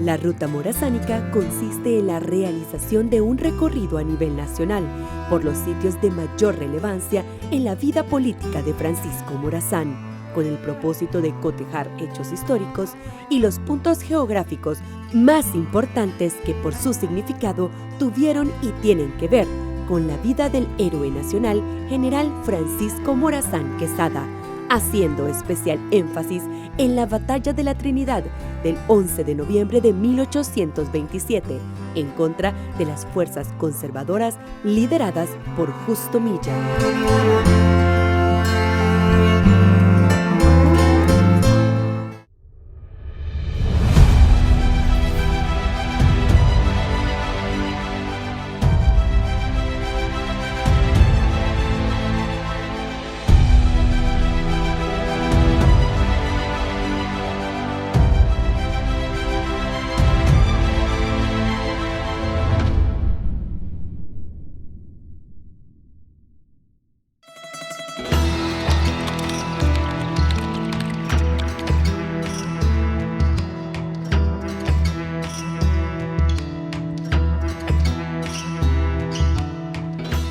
La ruta morazánica consiste en la realización de un recorrido a nivel nacional por los sitios de mayor relevancia en la vida política de Francisco Morazán, con el propósito de cotejar hechos históricos y los puntos geográficos más importantes que por su significado tuvieron y tienen que ver con la vida del héroe nacional General Francisco Morazán Quesada, haciendo especial énfasis en la Batalla de la Trinidad del 11 de noviembre de 1827, en contra de las fuerzas conservadoras lideradas por Justo Milla.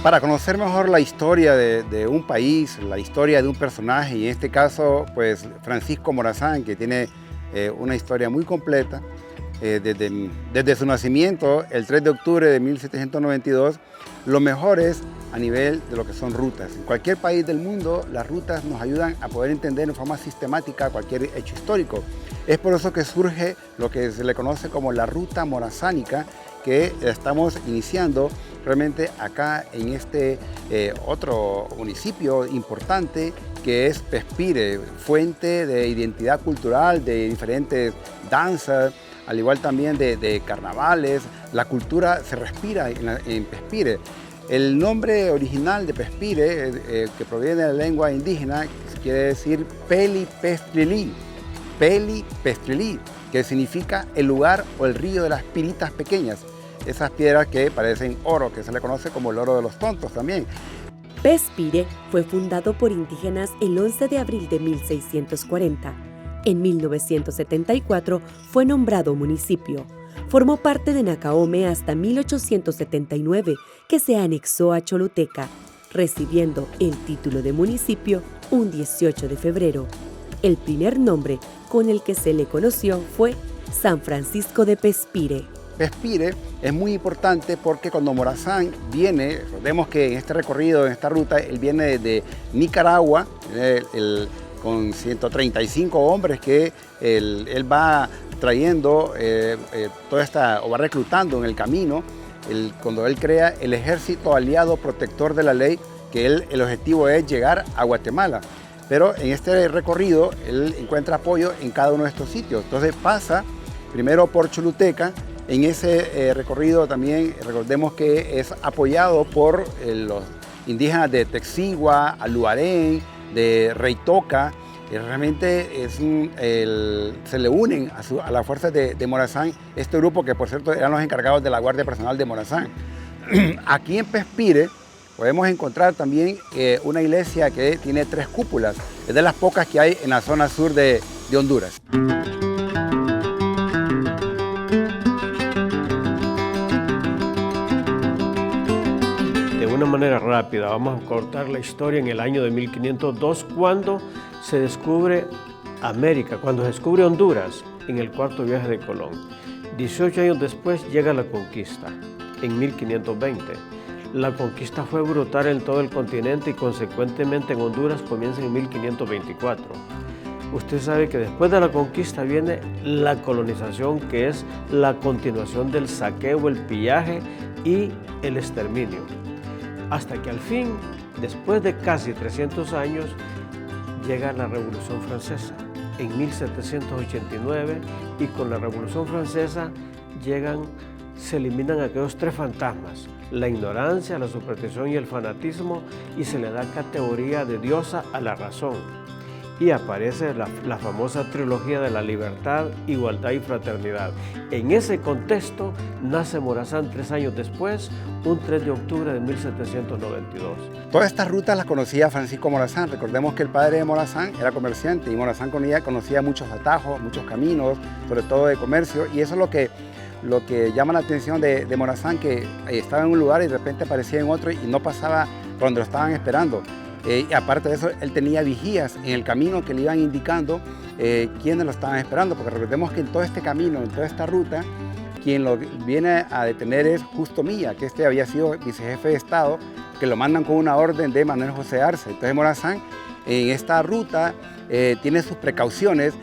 Para conocer mejor la historia de un país, la historia de un personaje, y en este caso, pues Francisco Morazán, que tiene una historia muy completa, desde su nacimiento, el 3 de octubre de 1792, lo mejor es a nivel de lo que son rutas. En cualquier país del mundo, las rutas nos ayudan a poder entender de forma sistemática cualquier hecho histórico. Es por eso que surge lo que se le conoce como la ruta morazánica, que estamos iniciando realmente acá en este otro municipio importante que es Pespire, fuente de identidad cultural, de diferentes danzas, al igual también de carnavales. La cultura se respira en Pespire. El nombre original de Pespire, que proviene de la lengua indígena, quiere decir Pelipestrilí, que significa el lugar o el río de las piritas pequeñas. Esas piedras que parecen oro, que se le conoce como el oro de los tontos también. Pespire fue fundado por indígenas el 11 de abril de 1640. En 1974 fue nombrado municipio. Formó parte de Nacaome hasta 1879, que se anexó a Choluteca, recibiendo el título de municipio un 18 de febrero. El primer nombre con el que se le conoció fue San Francisco de Pespire. Pespire es muy importante porque cuando Morazán viene, vemos que en este recorrido, en esta ruta, él viene desde Nicaragua, con 135 hombres que él va trayendo toda esta, o va reclutando en el camino, cuando él crea el Ejército Aliado Protector de la Ley, que el objetivo es llegar a Guatemala. Pero en este recorrido, él encuentra apoyo en cada uno de estos sitios. Entonces pasa primero por Choluteca. En ese recorrido también recordemos que es apoyado por los indígenas de Texigua, Aluarén, de Reitoca. Realmente se le unen a las fuerzas de Morazán, este grupo que por cierto eran los encargados de la Guardia Personal de Morazán. Aquí en Pespire podemos encontrar también una iglesia que tiene 3 cúpulas. Es de las pocas que hay en la zona sur de Honduras. De una manera rápida, vamos a cortar la historia en el año de 1502, cuando se descubre América, cuando se descubre Honduras en el 4º viaje de Colón. 18 años después llega la conquista, en 1520. La conquista fue brutal en todo el continente y consecuentemente en Honduras comienza en 1524. Usted sabe que después de la conquista viene la colonización, que es la continuación del saqueo, el pillaje y el exterminio. Hasta que al fin, después de casi 300 años, llega la Revolución Francesa en 1789, y con la Revolución Francesa se eliminan aquellos 3 fantasmas: la ignorancia, la superstición y el fanatismo, y se le da categoría de diosa a la razón. y aparece la famosa trilogía de la libertad, igualdad y fraternidad. En ese contexto nace Morazán 3 años después, un 3 de octubre de 1792. Todas estas rutas las conocía Francisco Morazán. Recordemos que el padre de Morazán era comerciante y Morazán conocía muchos atajos, muchos caminos, sobre todo de comercio, y eso es lo que llama la atención de Morazán, que estaba en un lugar y de repente aparecía en otro y no pasaba por donde lo estaban esperando. Y aparte de eso, él tenía vigías en el camino que le iban indicando quiénes lo estaban esperando, porque recordemos que en todo este camino, en toda esta ruta, quien lo viene a detener es Justo Milla, que había sido vicejefe de Estado, que lo mandan con una orden de Manuel José Arce. Entonces Morazán en esta ruta tiene sus precauciones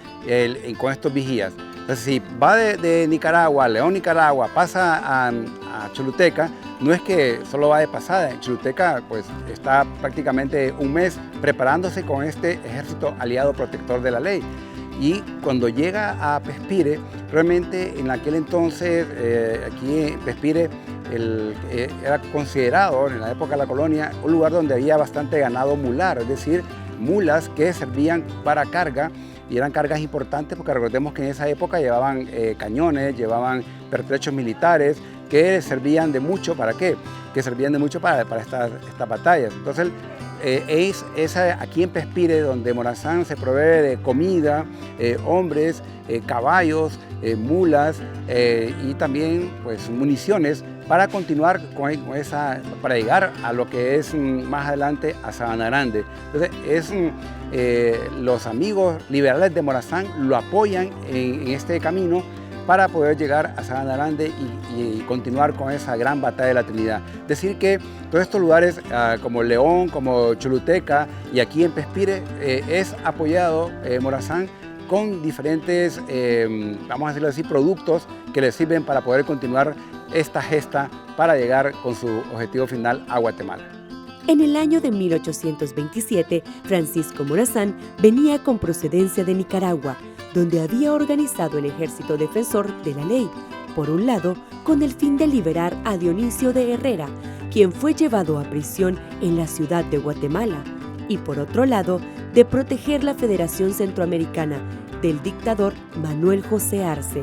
con estos vigías. Entonces, si va de Nicaragua, León, Nicaragua, pasa a Choluteca, no es que solo va de pasada. En Choluteca pues, está prácticamente un mes preparándose con este ejército aliado protector de la ley. Y cuando llega a Pespire, realmente en aquel entonces, aquí en Pespire, era considerado en la época de la colonia un lugar donde había bastante ganado mular, es decir, mulas que servían para carga, y eran cargas importantes porque recordemos que en esa época llevaban cañones, llevaban pertrechos militares que servían de mucho. ¿Para qué? Que servían de mucho para estas batallas. Entonces es aquí en Pespire donde Morazán se provee de comida, hombres, caballos, mulas y también pues, municiones para continuar para llegar a lo que es más adelante a Sabana Grande. Entonces, los amigos liberales de Morazán lo apoyan en este camino para poder llegar a Sabana Grande y continuar con esa gran batalla de la Trinidad. Decir que todos estos lugares como León, como Choluteca y aquí en Pespire es apoyado Morazán con diferentes, vamos a decirlo así, productos que le sirven para poder continuar esta gesta para llegar con su objetivo final a Guatemala. En el año de 1827, Francisco Morazán venía con procedencia de Nicaragua, donde había organizado el Ejército Defensor de la Ley, por un lado, con el fin de liberar a Dionisio de Herrera, quien fue llevado a prisión en la ciudad de Guatemala, y por otro lado, de proteger la Federación Centroamericana del dictador Manuel José Arce,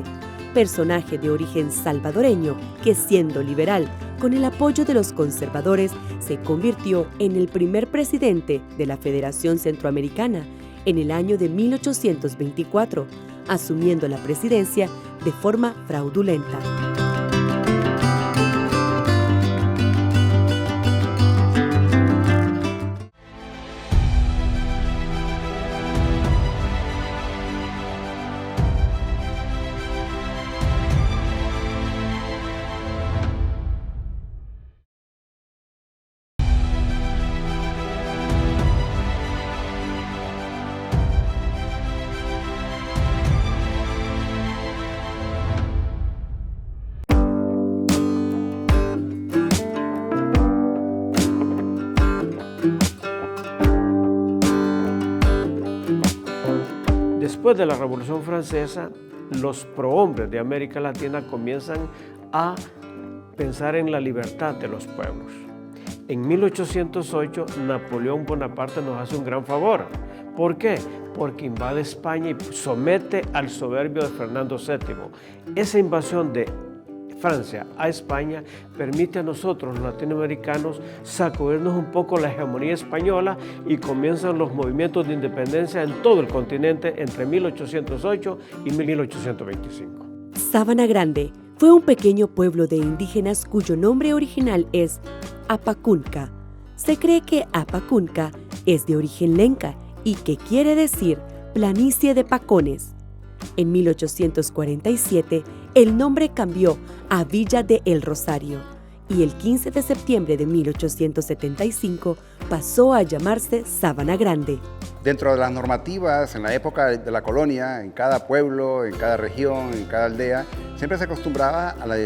personaje de origen salvadoreño que, siendo liberal, con el apoyo de los conservadores, se convirtió en el primer presidente de la Federación Centroamericana en el año de 1824, asumiendo la presidencia de forma fraudulenta. Después de la Revolución Francesa, los prohombres de América Latina comienzan a pensar en la libertad de los pueblos. En 1808, Napoleón Bonaparte nos hace un gran favor. ¿Por qué? Porque invade España y somete al soberbio de Fernando VII. Esa invasión de Francia a España permite a nosotros, los latinoamericanos, sacudirnos un poco la hegemonía española y comienzan los movimientos de independencia en todo el continente entre 1808 y 1825. Sabana Grande fue un pequeño pueblo de indígenas cuyo nombre original es Apacunca. Se cree que Apacunca es de origen lenca y que quiere decir planicie de Pacones. En 1847, el nombre cambió a Villa de El Rosario y el 15 de septiembre de 1875 pasó a llamarse Sabana Grande. Dentro de las normativas, en la época de la colonia, en cada pueblo, en cada región, en cada aldea, siempre se acostumbraba a la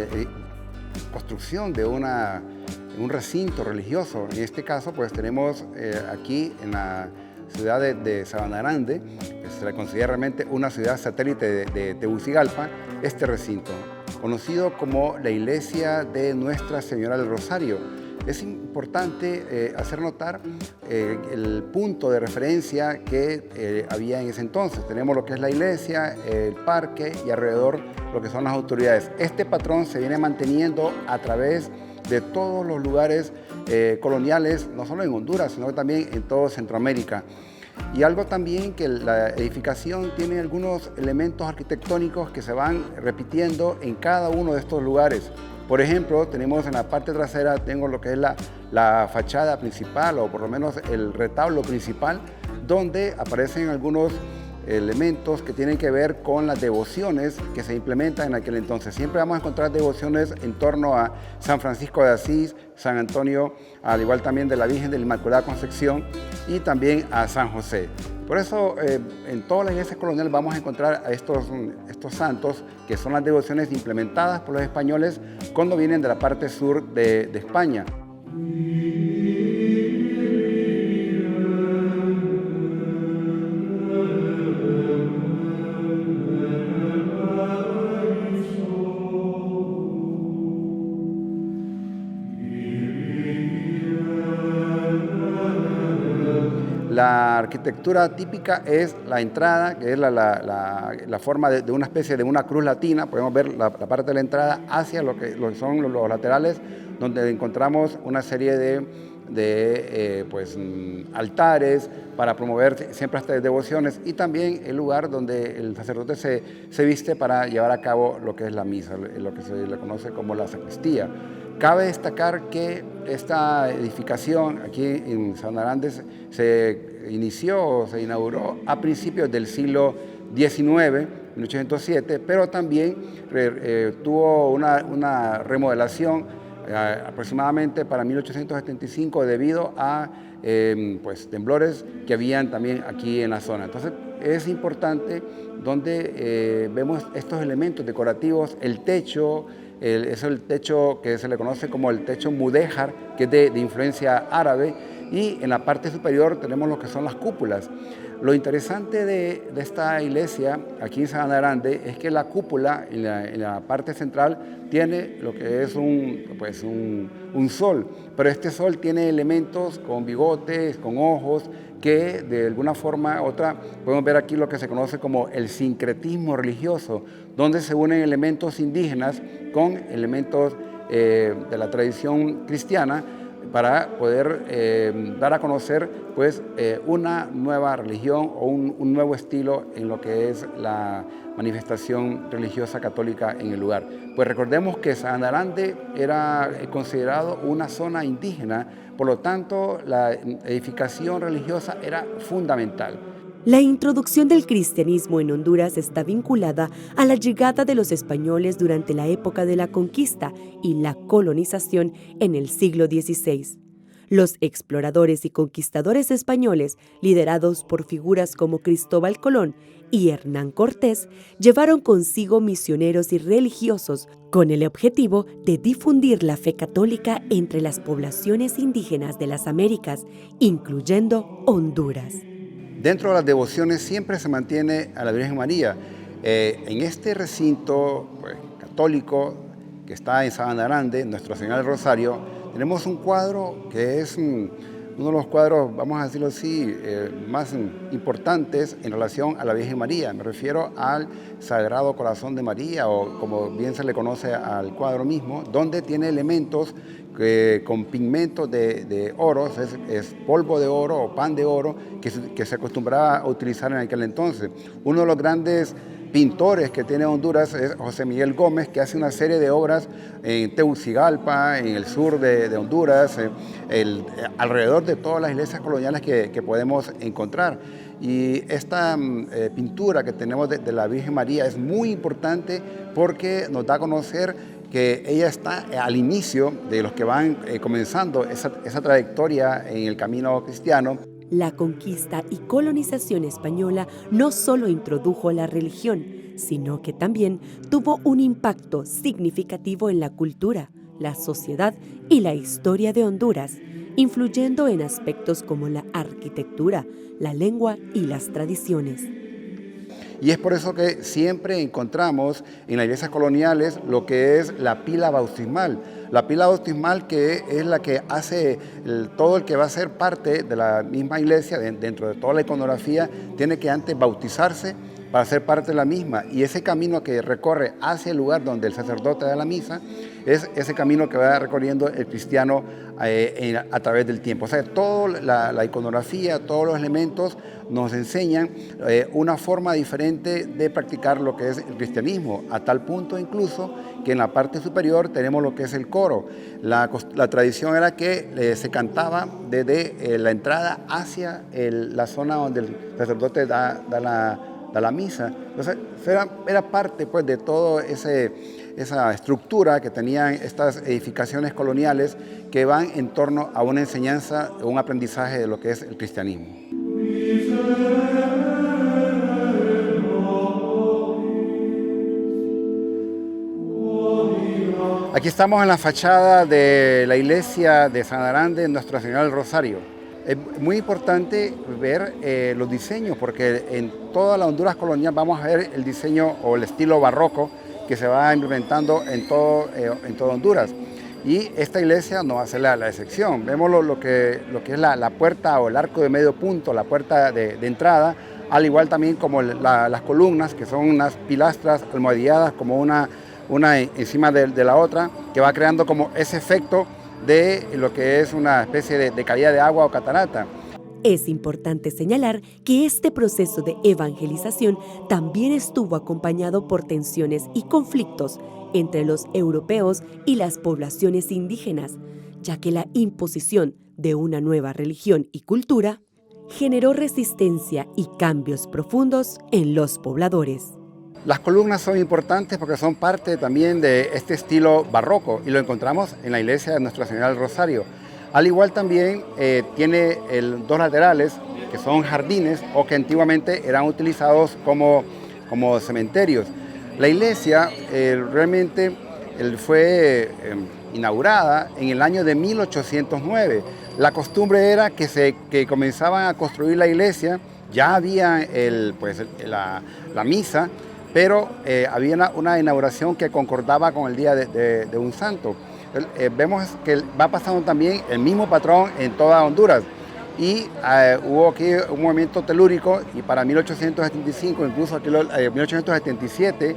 construcción de un recinto religioso. En este caso, pues tenemos aquí en la ciudad de Sabana Grande, que se la considera realmente una ciudad satélite de Tegucigalpa, este recinto, conocido como la Iglesia de Nuestra Señora del Rosario. Es importante hacer notar el punto de referencia que había en ese entonces. Tenemos lo que es la iglesia, el parque y alrededor lo que son las autoridades. Este patrón se viene manteniendo a través de todos los lugares coloniales, no solo en Honduras, sino también en todo Centroamérica. Y algo también que la edificación tiene algunos elementos arquitectónicos que se van repitiendo en cada uno de estos lugares. Por ejemplo, tenemos en la parte trasera, tengo lo que es la fachada principal, o por lo menos el retablo principal, donde aparecen algunos elementos que tienen que ver con las devociones que se implementan en aquel entonces. Siempre vamos a encontrar devociones en torno a San Francisco de Asís, San Antonio, al igual también de la Virgen de la Inmaculada Concepción y también a San José. Por eso en todas las iglesias coloniales vamos a encontrar a estos santos, que son las devociones implementadas por los españoles cuando vienen de la parte sur de España. La arquitectura típica es la entrada, que es la forma de una especie de una cruz latina. Podemos ver la parte de la entrada hacia lo que son los laterales, donde encontramos una serie de altares para promover siempre estas devociones, y también el lugar donde el sacerdote se viste para llevar a cabo lo que es la misa, lo que se le conoce como la sacristía. Cabe destacar que esta edificación aquí en Sandarande se inauguró a principios del siglo XIX, 1807, pero también tuvo una remodelación aproximadamente para 1875 debido a temblores que habían también aquí en la zona. Entonces es importante donde vemos estos elementos decorativos, el techo. Es el techo que se le conoce como el techo mudéjar, que es de influencia árabe, y en la parte superior tenemos lo que son las cúpulas. Lo interesante de esta iglesia aquí en Sandarande es que la cúpula en la parte central tiene lo que es un sol, pero este sol tiene elementos con bigotes, con ojos, que de alguna forma u otra podemos ver aquí lo que se conoce como el sincretismo religioso, donde se unen elementos indígenas con elementos de la tradición cristiana para poder dar a conocer una nueva religión o un nuevo estilo en lo que es la manifestación religiosa católica en el lugar. Pues recordemos que Sandarande era considerado una zona indígena, por lo tanto la edificación religiosa era fundamental. La introducción del cristianismo en Honduras está vinculada a la llegada de los españoles durante la época de la conquista y la colonización en el siglo XVI. Los exploradores y conquistadores españoles, liderados por figuras como Cristóbal Colón y Hernán Cortés, llevaron consigo misioneros y religiosos con el objetivo de difundir la fe católica entre las poblaciones indígenas de las Américas, incluyendo Honduras. Dentro de las devociones siempre se mantiene a la Virgen María. En este recinto católico que está en Sandarande, Nuestra Señora del Rosario, tenemos un cuadro que es uno de los cuadros, vamos a decirlo así, más importantes en relación a la Virgen María. Me refiero al Sagrado Corazón de María, o como bien se le conoce al cuadro mismo, donde tiene elementos con pigmentos de oro, es polvo de oro o pan de oro que se acostumbraba a utilizar en aquel entonces. Uno de los grandes pintores que tiene Honduras es José Miguel Gómez, que hace una serie de obras en Tegucigalpa, en el sur de Honduras, alrededor de todas las iglesias coloniales que podemos encontrar. Y esta pintura que tenemos de la Virgen María es muy importante porque nos da a conocer que ella está al inicio de los que van comenzando esa trayectoria en el camino cristiano. La conquista y colonización española no solo introdujo la religión, sino que también tuvo un impacto significativo en la cultura, la sociedad y la historia de Honduras, influyendo en aspectos como la arquitectura, la lengua y las tradiciones. Y es por eso que siempre encontramos en las iglesias coloniales lo que es la pila bautismal. La pila bautismal, que es la que hace todo el que va a ser parte de la misma iglesia, dentro de toda la iconografía, tiene que antes bautizarse para ser parte de la misma. Y ese camino que recorre hacia el lugar donde el sacerdote da la misa, es ese camino que va recorriendo el cristiano a través del tiempo. O sea, toda la iconografía, todos los elementos nos enseñan una forma diferente de practicar lo que es el cristianismo, a tal punto incluso que en la parte superior tenemos lo que es el coro. La tradición era que se cantaba desde la entrada hacia la zona donde el sacerdote da la misa. Entonces era parte pues de toda esa estructura que tenían estas edificaciones coloniales que van en torno a una enseñanza, un aprendizaje de lo que es el cristianismo. Aquí estamos en la fachada de la iglesia de Sabana Grande, Nuestra Señora del Rosario. Es muy importante ver los diseños, porque en toda la Honduras colonial vamos a ver el diseño o el estilo barroco que se va implementando en todo Honduras. Y esta iglesia no va a ser la excepción. Vemos lo que es la puerta o el arco de medio punto, la puerta de entrada, al igual también como las columnas, que son unas pilastras almohadilladas como una encima de la otra, que va creando como ese efecto de lo que es una especie de caída de agua o catarata. Es importante señalar que este proceso de evangelización también estuvo acompañado por tensiones y conflictos entre los europeos y las poblaciones indígenas, ya que la imposición de una nueva religión y cultura generó resistencia y cambios profundos en los pobladores. Las columnas son importantes porque son parte también de este estilo barroco y lo encontramos en la iglesia de Nuestra Señora del Rosario. Al igual también tiene dos laterales que son jardines o que antiguamente eran utilizados como cementerios. La iglesia realmente fue inaugurada en el año de 1809. La costumbre era que comenzaban a construir la iglesia, ya había la misa, pero había una inauguración que concordaba con el día de un santo. Vemos que va pasando también el mismo patrón en toda Honduras y hubo aquí un movimiento telúrico y para 1875, incluso aquí en 1877,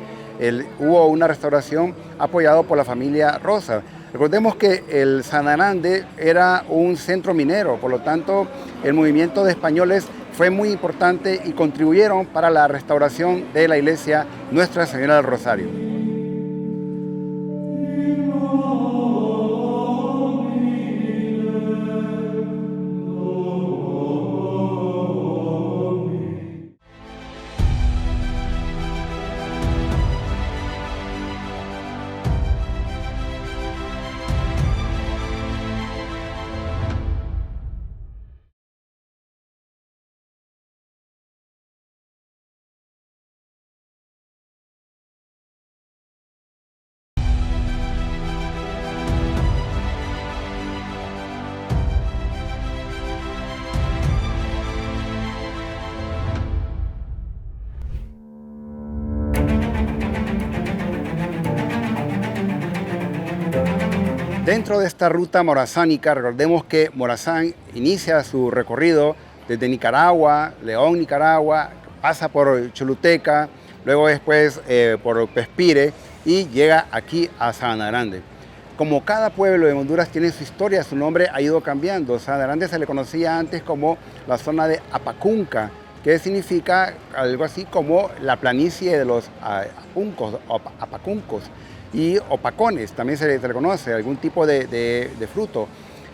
hubo una restauración apoyada por la familia Rosa. Recordemos que el Sabana Grande era un centro minero, por lo tanto el movimiento de españoles fue muy importante y contribuyeron para la restauración de la iglesia Nuestra Señora del Rosario. Dentro de esta ruta morazánica, recordemos que Morazán inicia su recorrido desde Nicaragua, León, Nicaragua, pasa por Choluteca, luego después por Pespire y llega aquí a Sabana Grande. Como cada pueblo de Honduras tiene su historia, su nombre ha ido cambiando. Sabana Grande se le conocía antes como la zona de Apacunca, que significa algo así como la planicie de los apacuncos. Y opacones, también se le conoce, algún tipo de fruto.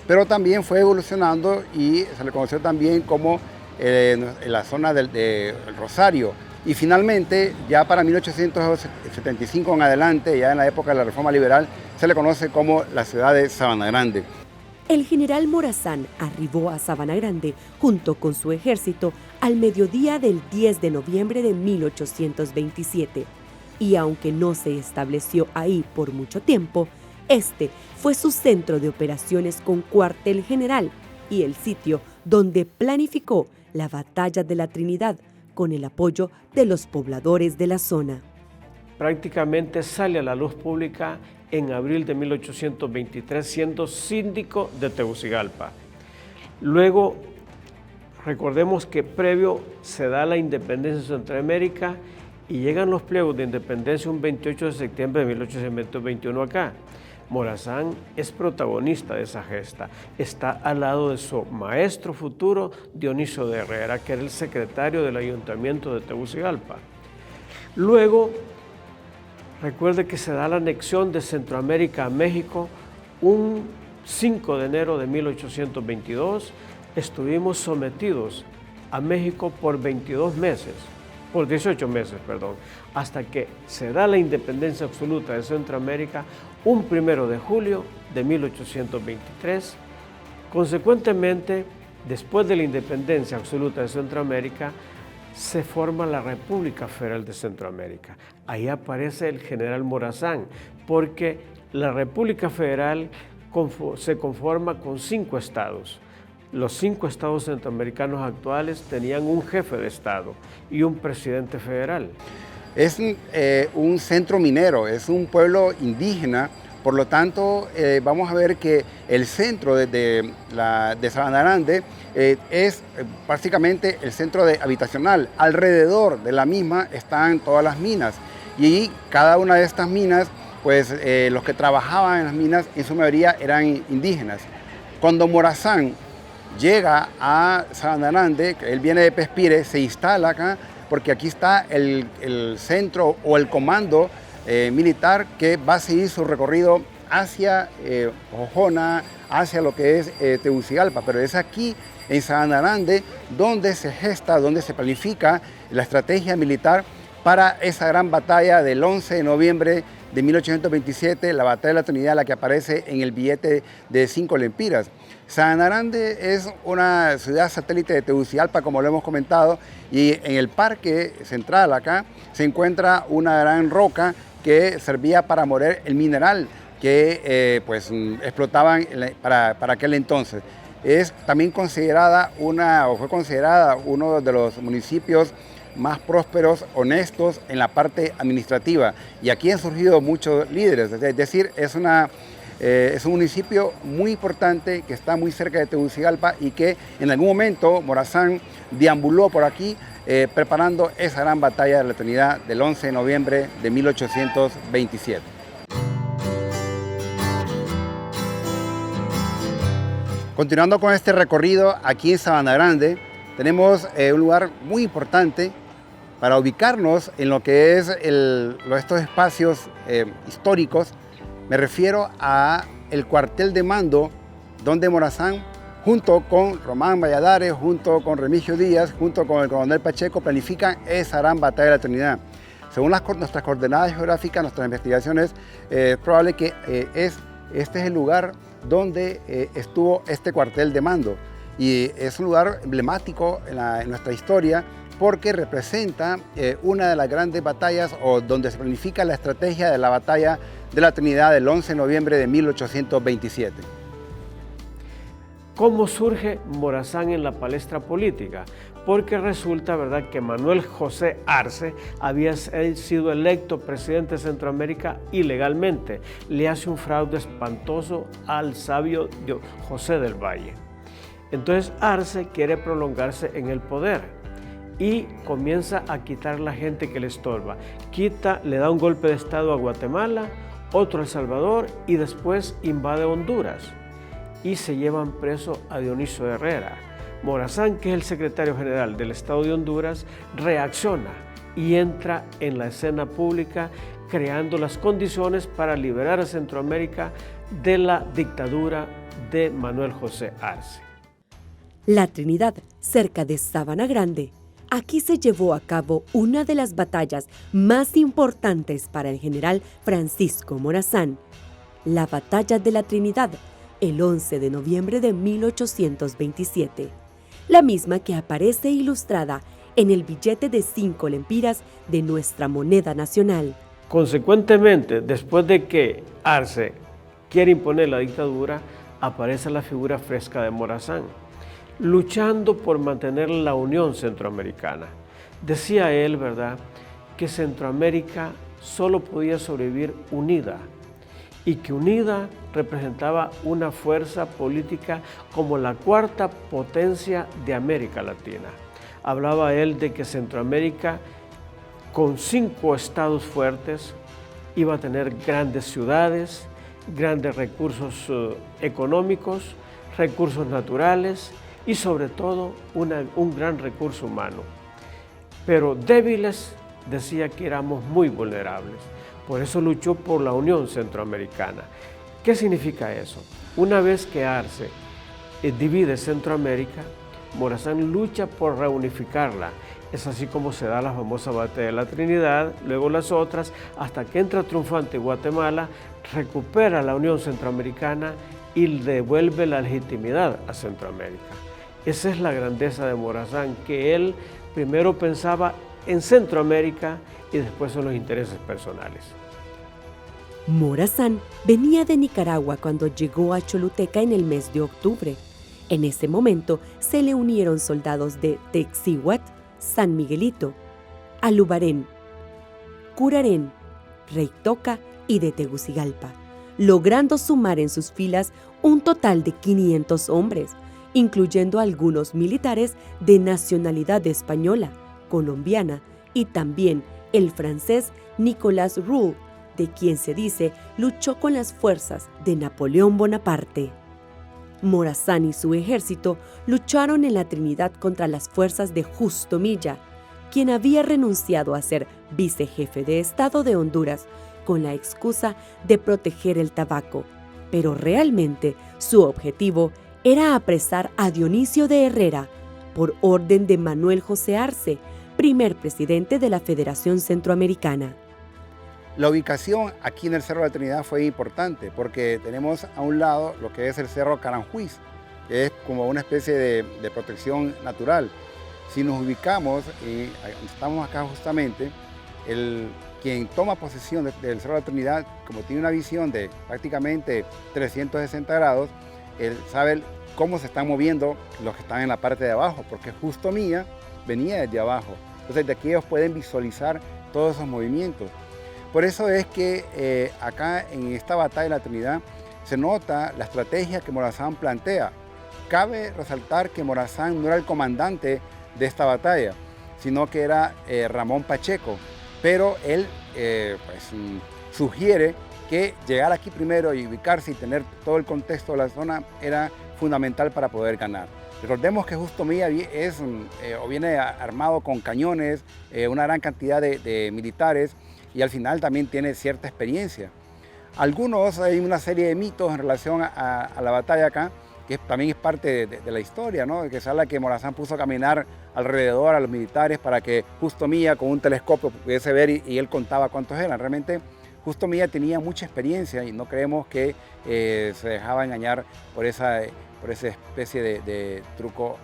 Pero también fue evolucionando y se le conoció también como la zona del Rosario. Y finalmente, ya para 1875 en adelante, ya en la época de la Reforma Liberal, se le conoce como la ciudad de Sabana Grande. El general Morazán arribó a Sabana Grande junto con su ejército al mediodía del 10 de noviembre de 1827. Y aunque no se estableció ahí por mucho tiempo, este fue su centro de operaciones con cuartel general y el sitio donde planificó la Batalla de la Trinidad con el apoyo de los pobladores de la zona. Prácticamente sale a la luz pública en abril de 1823, siendo síndico de Tegucigalpa. Luego, recordemos que previo se da la independencia de Centroamérica y llegan los pliegos de independencia un 28 de septiembre de 1821 acá. Morazán es protagonista de esa gesta. Está al lado de su maestro futuro, Dionisio de Herrera, que era el secretario del Ayuntamiento de Tegucigalpa. Luego, recuerde que se da la anexión de Centroamérica a México un 5 de enero de 1822. Estuvimos sometidos a México por 18 meses, hasta que se da la independencia absoluta de Centroamérica un 1 de julio de 1823. Consecuentemente, después de la independencia absoluta de Centroamérica, se forma la República Federal de Centroamérica. Ahí aparece el general Morazán, porque la República Federal se conforma con 5 estados. Los 5 estados centroamericanos actuales tenían un jefe de estado y un presidente federal. Es un centro minero, es un pueblo indígena, por lo tanto vamos a ver que el centro de Sabana Grande es básicamente el centro habitacional. Alrededor de la misma están todas las minas y cada una de estas minas, pues los que trabajaban en las minas en su mayoría eran indígenas. Cuando Morazán llega a Sabana Grande, él viene de Pespire, se instala acá, porque aquí está el centro o el comando militar que va a seguir su recorrido hacia Jojona, hacia lo que es Tegucigalpa, pero es aquí en Sabana Grande donde se gesta, donde se planifica la estrategia militar para esa gran batalla del 11 de noviembre de 1827, la batalla de la Trinidad, la que aparece en el billete de 5 lempiras. Sabana Grande es una ciudad satélite de Tegucigalpa, como lo hemos comentado, y en el parque central acá se encuentra una gran roca que servía para moler el mineral que explotaban para aquel entonces. Es también considerada fue considerada uno de los municipios más prósperos, honestos en la parte administrativa. Y aquí han surgido muchos líderes, es decir, es un municipio muy importante que está muy cerca de Tegucigalpa y que en algún momento Morazán deambuló por aquí preparando esa gran batalla de la Trinidad del 11 de noviembre de 1827. Continuando con este recorrido aquí en Sabana Grande, tenemos un lugar muy importante para ubicarnos en lo que es estos espacios históricos. Me refiero a el cuartel de mando donde Morazán, junto con Román Valladares, junto con Remigio Díaz, junto con el coronel Pacheco, planifican esa gran batalla de la Trinidad. Según nuestras coordenadas geográficas, nuestras investigaciones, es probable que este es el lugar donde estuvo este cuartel de mando. Y es un lugar emblemático en nuestra historia porque representa una de las grandes batallas o donde se planifica la estrategia de la batalla de la Trinidad del 11 de noviembre de 1827. ¿Cómo surge Morazán en la palestra política? Porque resulta, ¿verdad?, que Manuel José Arce había sido electo presidente de Centroamérica ilegalmente. Le hace un fraude espantoso al sabio José del Valle. Entonces Arce quiere prolongarse en el poder y comienza a quitar la gente que le estorba. Le da un golpe de estado a Guatemala, otro a El Salvador y después invade Honduras y se llevan preso a Dionisio Herrera. Morazán, que es el secretario general del Estado de Honduras, reacciona y entra en la escena pública creando las condiciones para liberar a Centroamérica de la dictadura de Manuel José Arce. La Trinidad, cerca de Sabana Grande. Aquí se llevó a cabo una de las batallas más importantes para el general Francisco Morazán, la Batalla de la Trinidad, el 11 de noviembre de 1827, la misma que aparece ilustrada en el billete de 5 lempiras de nuestra moneda nacional. Consecuentemente, después de que Arce quiere imponer la dictadura, aparece la figura fresca de Morazán, luchando por mantener la unión centroamericana. Decía él, ¿verdad?, que Centroamérica solo podía sobrevivir unida y que unida representaba una fuerza política como la cuarta potencia de América Latina. Hablaba él de que Centroamérica, con 5 estados fuertes, iba a tener grandes ciudades, grandes recursos económicos, recursos naturales y sobre todo un gran recurso humano. Pero débiles, decía que éramos muy vulnerables. Por eso luchó por la Unión Centroamericana. ¿Qué significa eso? Una vez que Arce divide Centroamérica, Morazán lucha por reunificarla. Es así como se da la famosa batalla de la Trinidad, luego las otras, hasta que entra triunfante Guatemala, recupera la Unión Centroamericana y devuelve la legitimidad a Centroamérica. Esa es la grandeza de Morazán, que él primero pensaba en Centroamérica y después en los intereses personales. Morazán venía de Nicaragua cuando llegó a Choluteca en el mes de octubre. En ese momento se le unieron soldados de Texihuat, San Miguelito, Alubarén, Curarén, Reitoca y de Tegucigalpa, logrando sumar en sus filas un total de 500 hombres, incluyendo algunos militares de nacionalidad española, colombiana y también el francés Nicolas Roux, de quien se dice luchó con las fuerzas de Napoleón Bonaparte. Morazán y su ejército lucharon en la Trinidad contra las fuerzas de Justo Milla, quien había renunciado a ser vicejefe de Estado de Honduras con la excusa de proteger el tabaco, pero realmente su objetivo era apresar a Dionisio de Herrera por orden de Manuel José Arce, primer presidente de la Federación Centroamericana. La ubicación aquí en el Cerro de la Trinidad fue importante porque tenemos a un lado lo que es el Cerro Caranjuiz, que es como una especie de protección natural. Si nos ubicamos, y estamos acá justamente, quien toma posesión del Cerro de la Trinidad, como tiene una visión de prácticamente 360 grados, él sabe cómo se están moviendo los que están en la parte de abajo, porque Justo Milla venía desde abajo. Entonces de aquí ellos pueden visualizar todos esos movimientos. Por eso es que acá en esta batalla de la Trinidad se nota la estrategia que Morazán plantea. Cabe resaltar que Morazán no era el comandante de esta batalla, sino que era Ramón Pacheco, pero él sugiere que llegar aquí primero y ubicarse y tener todo el contexto de la zona era fundamental para poder ganar. Recordemos que Justo Milla viene armado con cañones, una gran cantidad de militares, y al final también tiene cierta experiencia. Hay una serie de mitos en relación a la batalla acá, que también es parte de la historia, ¿no? Que se habla que Morazán puso a caminar alrededor a los militares para que Justo Milla con un telescopio pudiese ver y él contaba cuántos eran. Realmente Justo Milla tenía mucha experiencia y no creemos que se dejaba engañar por esa especie de truco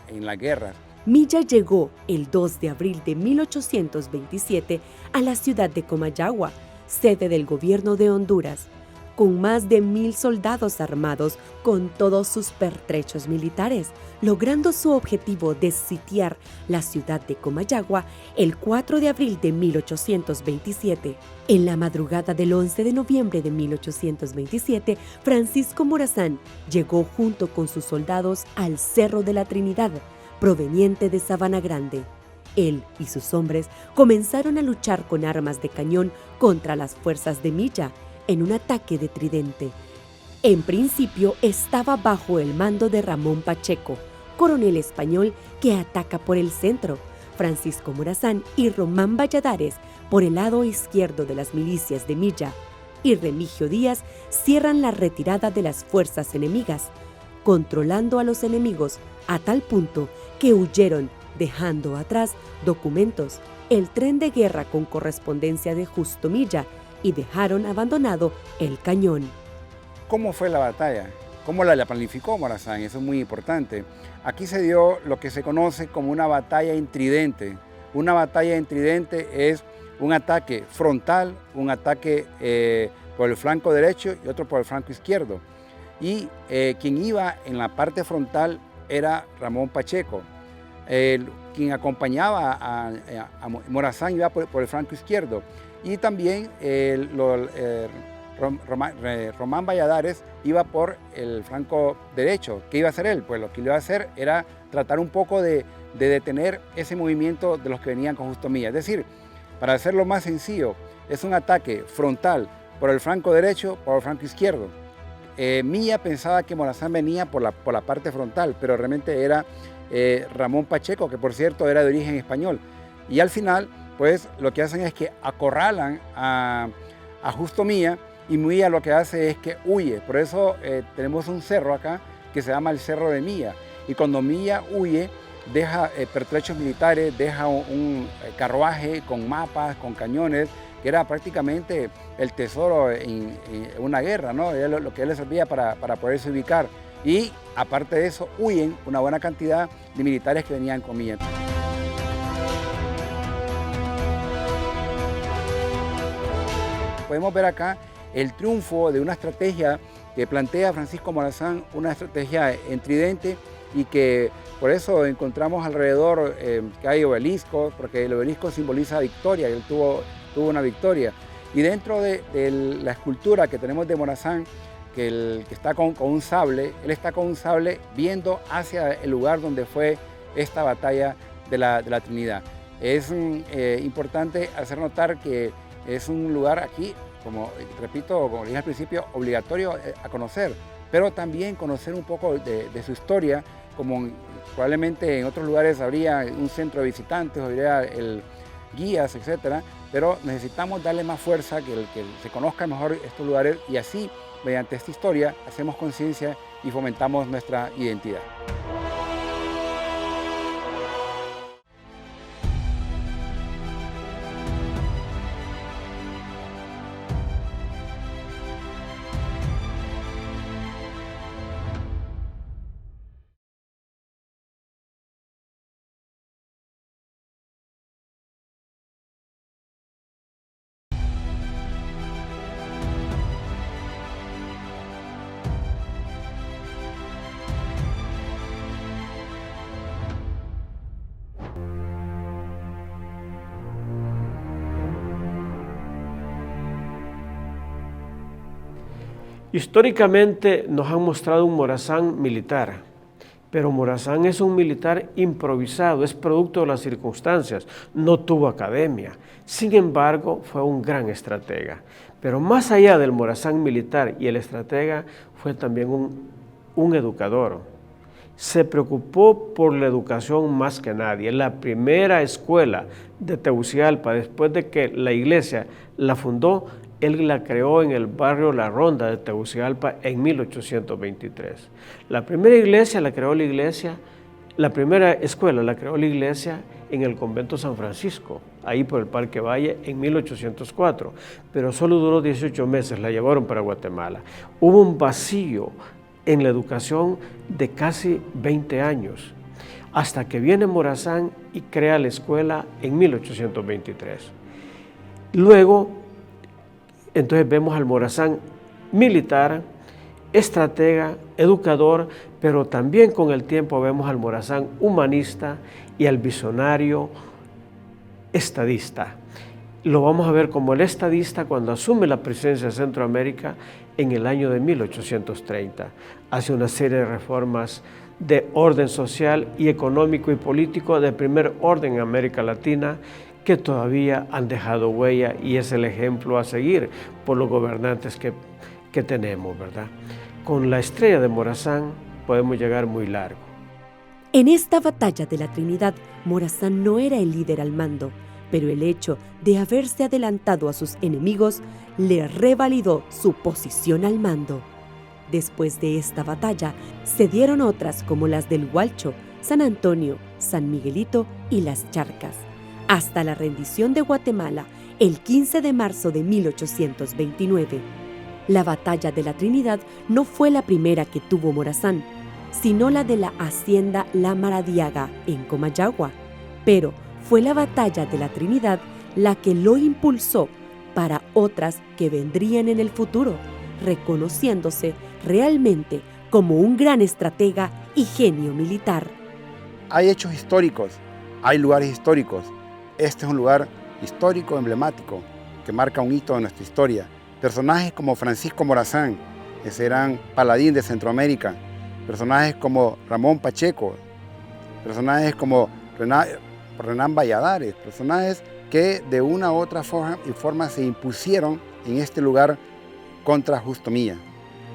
en las guerras. Milla llegó el 2 de abril de 1827 a la ciudad de Comayagua, sede del gobierno de Honduras, con más de 1000 soldados armados con todos sus pertrechos militares, logrando su objetivo de sitiar la ciudad de Comayagua el 4 de abril de 1827. En la madrugada del 11 de noviembre de 1827, Francisco Morazán llegó junto con sus soldados al Cerro de la Trinidad, proveniente de Sabana Grande. Él y sus hombres comenzaron a luchar con armas de cañón contra las fuerzas de Milla en un ataque de tridente. En principio estaba bajo el mando de Ramón Pacheco, coronel español que ataca por el centro, Francisco Morazán y Román Valladares por el lado izquierdo de las milicias de Milla, y Remigio Díaz cierran la retirada de las fuerzas enemigas, controlando a los enemigos a tal punto que huyeron, dejando atrás documentos, el tren de guerra con correspondencia de Justo Milla y dejaron abandonado el cañón. ¿Cómo fue la batalla? ¿Cómo la planificó Morazán? Eso es muy importante. Aquí se dio lo que se conoce como una batalla en tridente. Una batalla en tridente es un ataque frontal, un ataque por el flanco derecho y otro por el flanco izquierdo. Y quien iba en la parte frontal era Ramón Pacheco. quien acompañaba a Morazán iba por el flanco izquierdo, y también Román Valladares iba por el flanco derecho. ¿Qué iba a hacer él? Pues lo que iba a hacer era tratar un poco de detener ese movimiento de los que venían con Justo Milla. Es decir, para hacerlo más sencillo, es un ataque frontal por el flanco derecho, por el flanco izquierdo. Milla pensaba que Morazán venía por la parte frontal, pero realmente era Ramón Pacheco, que por cierto era de origen español. Y al final, pues lo que hacen es que acorralan a Justo Milla, y Milla lo que hace es que huye. Por eso tenemos un cerro acá que se llama el Cerro de Milla. Y cuando Milla huye, deja pertrechos militares, deja un carruaje con mapas, con cañones, que era prácticamente el tesoro en una guerra, ¿no? Era lo que él le servía para poderse ubicar. Y aparte de eso, huyen una buena cantidad de militares que venían con Milla. Podemos ver acá el triunfo de una estrategia que plantea Francisco Morazán, una estrategia en tridente, y que por eso encontramos alrededor que hay obeliscos, porque el obelisco simboliza victoria, él tuvo una victoria. Y dentro de la escultura que tenemos de Morazán, que está con un sable, él está con un sable viendo hacia el lugar donde fue esta batalla de la Trinidad. Es importante hacer notar que es un lugar aquí, como repito, como dije al principio, obligatorio a conocer, pero también conocer un poco de su historia, como probablemente en otros lugares habría un centro de visitantes, habría guías, etcétera, pero necesitamos darle más fuerza, que se conozca mejor estos lugares, y así, mediante esta historia, hacemos conciencia y fomentamos nuestra identidad. Históricamente nos han mostrado un Morazán militar, pero Morazán es un militar improvisado, es producto de las circunstancias, no tuvo academia. Sin embargo, fue un gran estratega. Pero más allá del Morazán militar y el estratega, fue también un educador. Se preocupó por la educación más que nadie. La primera escuela de Tegucigalpa, después de que la iglesia la fundó, él la creó en el barrio La Ronda de Tegucigalpa en 1823. La primera iglesia la creó la primera escuela la creó la iglesia en el convento San Francisco, ahí por el Parque Valle, en 1804, pero solo duró 18 meses, la llevaron para Guatemala. Hubo un vacío en la educación de casi 20 años, hasta que viene Morazán y crea la escuela en 1823. Luego, entonces vemos al Morazán militar, estratega, educador, pero también con el tiempo vemos al Morazán humanista y al visionario estadista. Lo vamos a ver como el estadista cuando asume la presidencia de Centroamérica en el año de 1830. Hace una serie de reformas de orden social y económico y político de primer orden en América Latina, que todavía han dejado huella, y es el ejemplo a seguir por los gobernantes que tenemos, ¿verdad? Con la estrella de Morazán podemos llegar muy largo. En esta batalla de la Trinidad, Morazán no era el líder al mando, pero el hecho de haberse adelantado a sus enemigos le revalidó su posición al mando. Después de esta batalla, se dieron otras como las del Hualcho, San Antonio, San Miguelito y Las Charcas, hasta la rendición de Guatemala el 15 de marzo de 1829. La batalla de la Trinidad no fue la primera que tuvo Morazán, sino la de la hacienda La Maradiaga en Comayagua, pero fue la batalla de la Trinidad la que lo impulsó para otras que vendrían en el futuro, reconociéndose realmente como un gran estratega y genio militar. hay hechos históricos, hay lugares históricos. Este es un lugar histórico, emblemático, que marca un hito en nuestra historia. Personajes como Francisco Morazán, ese gran paladín de Centroamérica, personajes como Ramón Pacheco, personajes como Renán Valladares, personajes que de una u otra forma se impusieron en este lugar contra Justo Milla.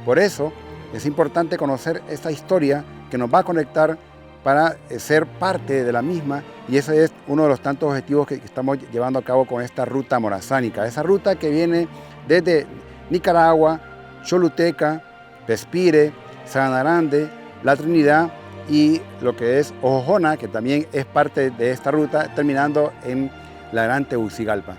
Por eso es importante conocer esta historia que nos va a conectar para ser parte de la misma, y ese es uno de los tantos objetivos que estamos llevando a cabo con esta ruta morazánica. Esa ruta que viene desde Nicaragua, Choluteca, Pespire, Sabanarande, La Trinidad y lo que es Ojojona, que también es parte de esta ruta, terminando en la Gran Tegucigalpa.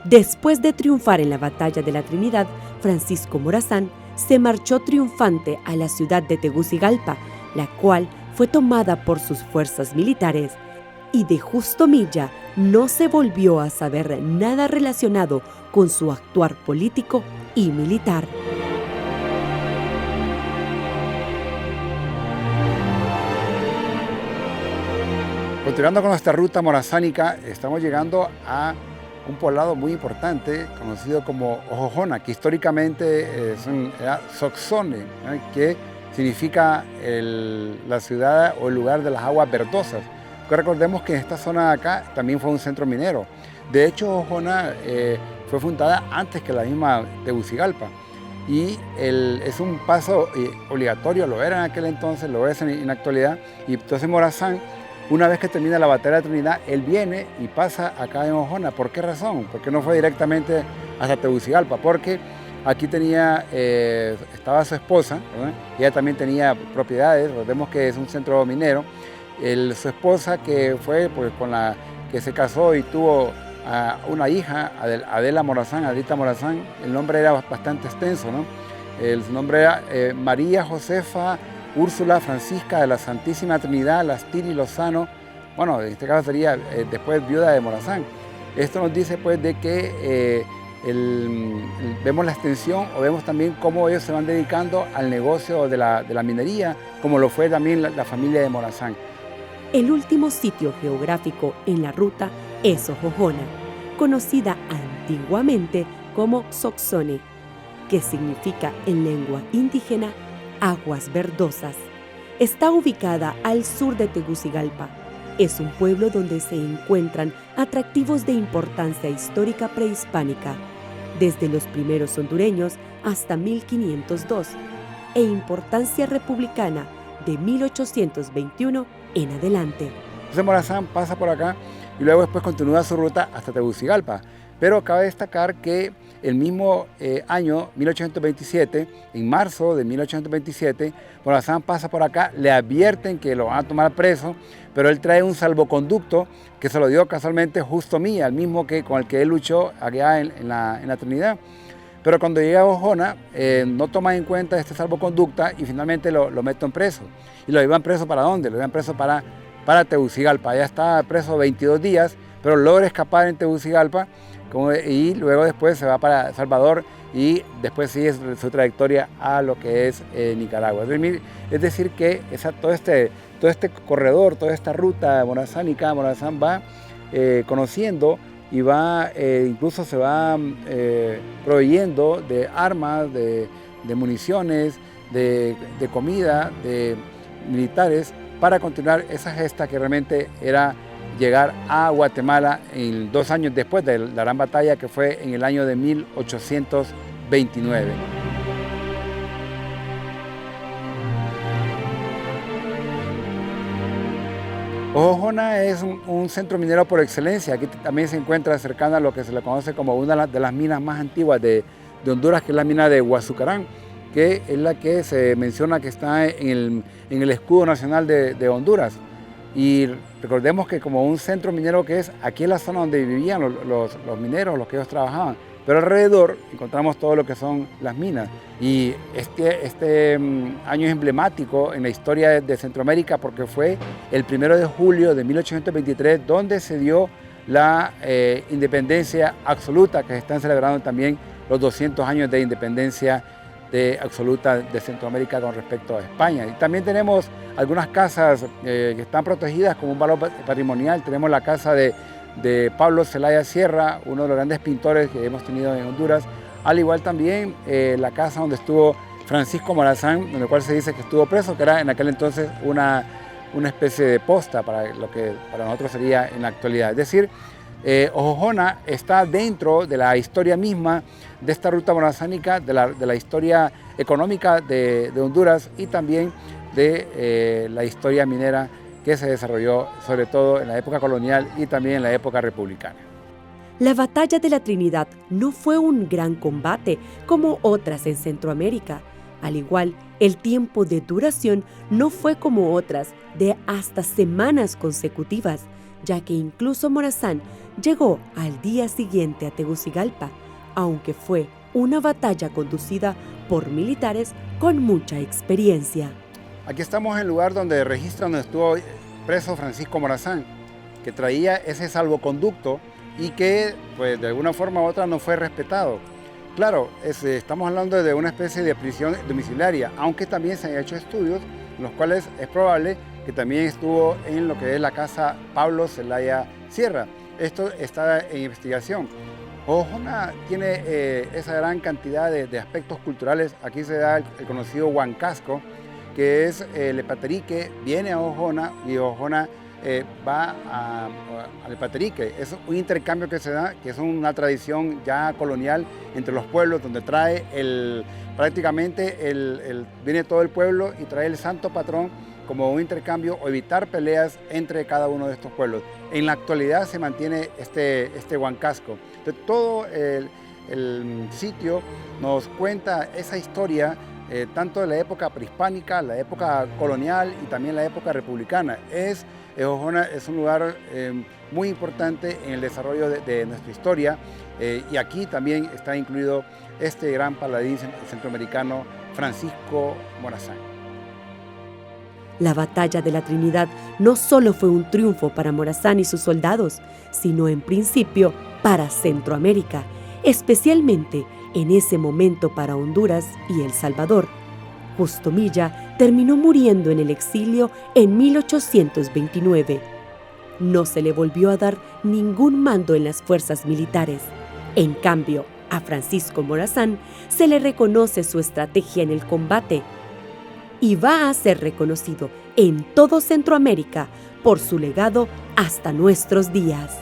Después de triunfar en la batalla de la Trinidad, Francisco Morazán se marchó triunfante a la ciudad de Tegucigalpa, la cual fue tomada por sus fuerzas militares, y de Justo Milla no se volvió a saber nada relacionado con su actuar político y militar. Continuando con nuestra ruta morazánica, estamos llegando a un poblado muy importante conocido como Ojojona, que históricamente era Soxone, que significa la ciudad o el lugar de las aguas verdosas. Porque recordemos que esta zona de acá también fue un centro minero. De hecho, Ojojona fue fundada antes que la misma Tegucigalpa. Y es un paso obligatorio, lo era en aquel entonces, lo es en la actualidad. Y entonces Morazán, una vez que termina la batalla de Trinidad, él viene y pasa acá en Ojojona. ¿Por qué razón? Porque no fue directamente hasta Tegucigalpa, porque aquí estaba su esposa, ¿verdad? Ella también tenía propiedades, recordemos que es un centro minero. Su esposa, que fue pues, con la que se casó y tuvo una hija, Adela Morazán, Adita Morazán, el nombre era bastante extenso, ¿no? Su nombre era María Josefa Úrsula Francisca de la Santísima Trinidad Lastiri Lozano, bueno, en este caso sería después viuda de Morazán. Esto nos dice pues de que vemos la extensión o vemos también cómo ellos se van dedicando al negocio de la minería, como lo fue también la familia de Morazán. El último sitio geográfico en la ruta es Ojojona, conocida antiguamente como Soxone, que significa en lengua indígena aguas verdosas. Está ubicada al sur de Tegucigalpa. Es un pueblo donde se encuentran atractivos de importancia histórica prehispánica, desde los primeros hondureños hasta 1502, e importancia republicana de 1821 en adelante. Entonces Morazán pasa por acá y luego después continúa su ruta hasta Tegucigalpa. Pero cabe destacar que el mismo año, 1827, en marzo de 1827, Morazán pasa por acá, le advierten que lo van a tomar preso, pero él trae un salvoconducto que se lo dio casualmente Justo Milla, el mismo con el que él luchó allá en la Trinidad. Pero cuando llega a Ojojona, no toma en cuenta este salvoconducta y finalmente lo meten preso. ¿Y lo llevan preso para dónde? Lo llevan preso para Tegucigalpa. Allá está preso 22 días, pero logra escapar en Tegucigalpa y luego después se va para El Salvador y después sigue su trayectoria a lo que es Nicaragua. Es decir que todo este corredor, toda esta ruta morazánica, Morazán va conociendo y incluso se va proveyendo de armas, de municiones, de comida, de militares, para continuar esa gesta que realmente era llegar a Guatemala 2 años después de la gran batalla, que fue en el año de 1829. Ojojona es un centro minero por excelencia. Aquí también se encuentra cercana a lo que se le conoce como una de las minas más antiguas de Honduras, que es la mina de Guazucarán, que es la que se menciona que está en el escudo nacional de Honduras. Y recordemos que como un centro minero que es, aquí es la zona donde vivían los mineros, los que ellos trabajaban, pero alrededor encontramos todo lo que son las minas. Y este año es emblemático en la historia de Centroamérica porque fue el 1 de julio de 1823 donde se dio la independencia absoluta, que se están celebrando también los 200 años de independencia de absoluta de Centroamérica con respecto a España. Y también tenemos algunas casas que están protegidas como un valor patrimonial. Tenemos la casa de Pablo Zelaya Sierra, uno de los grandes pintores que hemos tenido en Honduras, al igual también la casa donde estuvo Francisco Morazán, en el cual se dice que estuvo preso, que era en aquel entonces una especie de posta para lo que para nosotros sería en la actualidad. Es decir, Ojojona está dentro de la historia misma de esta ruta morazánica, de la historia económica de Honduras y también de la historia minera que se desarrolló sobre todo en la época colonial y también en la época republicana. La Batalla de la Trinidad no fue un gran combate como otras en Centroamérica. Al igual, el tiempo de duración no fue como otras de hasta semanas consecutivas, ya que incluso Morazán llegó al día siguiente a Tegucigalpa, aunque fue una batalla conducida por militares con mucha experiencia. Aquí estamos en el lugar donde registra donde estuvo preso Francisco Morazán, que traía ese salvoconducto y que pues, de alguna forma u otra no fue respetado. Claro, estamos hablando de una especie de prisión domiciliaria, aunque también se han hecho estudios en los cuales es probable que también estuvo en lo que es la casa Pablo Zelaya Sierra. Esto está en investigación. Ojojona tiene esa gran cantidad de aspectos culturales. Aquí se da el conocido huancasco, que es el Epaterique, viene a Ojojona y Ojojona va al Epaterique. Es un intercambio que se da, que es una tradición ya colonial entre los pueblos, donde trae prácticamente viene todo el pueblo y trae el santo patrón como un intercambio o evitar peleas entre cada uno de estos pueblos. En la actualidad se mantiene este huancasco. Entonces, todo el sitio nos cuenta esa historia tanto de la época prehispánica, la época colonial y también la época republicana. Ojojona es un lugar muy importante en el desarrollo de nuestra historia y aquí también está incluido este gran paladín centroamericano Francisco Morazán. La Batalla de la Trinidad no solo fue un triunfo para Morazán y sus soldados, sino en principio para Centroamérica, especialmente en ese momento para Honduras y El Salvador. Justo Milla terminó muriendo en el exilio en 1829. No se le volvió a dar ningún mando en las fuerzas militares. En cambio, a Francisco Morazán se le reconoce su estrategia en el combate y va a ser reconocido en todo Centroamérica por su legado hasta nuestros días.